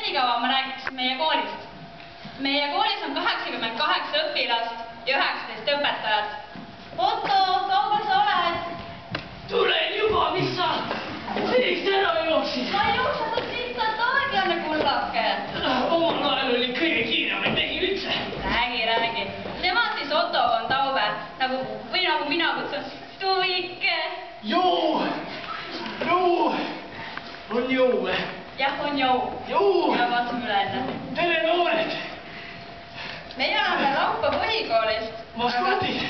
senikaua ma räägiks meie koolist. Meie koolis on 88 õpilast ja 19 õpetajat. Otto, kaua sa oled? Tulen juba, mis sa? Miks ära jooksid? Ma ei jooksetud lihtsalt aeglane kullake. Omal ajal oli kõige kiiremaid mehi üldse. Räägi. Tema siis Otto von Taube, nagu mina kutsun Tuvike. Joo! On jõu. Jah, on jõu. Ja vaatame üle enne. Tere noored! Meie oleme Laupa põhikoolist. Maskotid?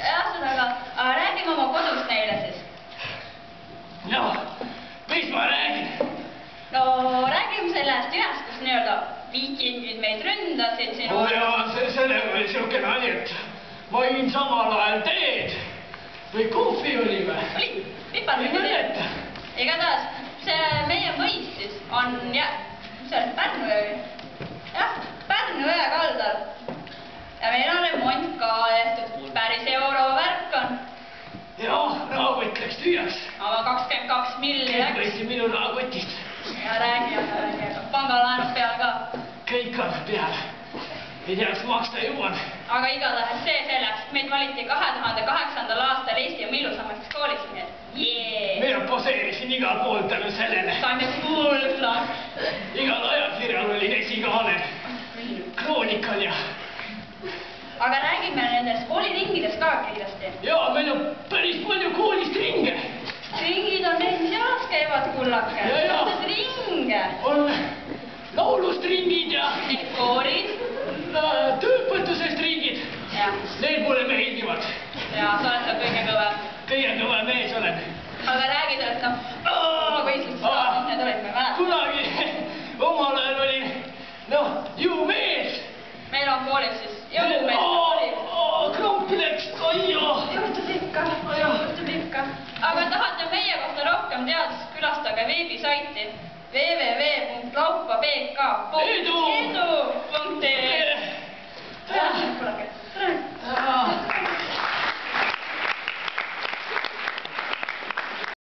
Aga räägime oma kodust neile siis. Noh, mis ma räägin? No räägime sellest ühest, kus nii-öelda viikingid meid ründasid siin. Jaa, sellega oli siuke nali, et ma jõin samal ajal teed. Või kohvi oli või? Oli, pipar. Ei mäleta. Igatahes, see meie mõis siis on, see on Pärnu jõi. Jah, Pärnu jõe kaldal. Ja meil on remont ka tehtud, päris eurovärk on. Jah, rahakott läks tühjaks. Aga 22 milli läks. Võtsin minu rahakotist. Ja räägi, pangalaenud peale ka. Kõik on peale. Ei teaks maksta jõuan. Aga igatahes see selleks, meid valiti 2008. aastal Eesti ilusamaks kooliks, nii et jee! Mina poseerisin igal pool tänu sellele. Saime kuulda. Igal ajakirjal oli esikaanel. Kroonikal ja... Aga räägime nendest kooliringidest ka kiiresti. Jaa, meil on päris palju koolist ringe. Ringid on need, mis jalas käivad kullake. Mõtled ringe. On laulust ringid ja... Koorid. Tööõpetusest ringid. Need mulle meeldivad. Ja sa oled seal kõige kõvem. Kõige kõvem mees olen. Aga räägi sellest, võistlust, mis need olid, me mäletame. Kunagi omal ajal oli, jõumees. Meil on koolis siis jõumees. Krampi läks, juhtub ikka. Aga tahate meie kohta rohkem teada, siis külastage veebisaiti www.laupabk.edu.ee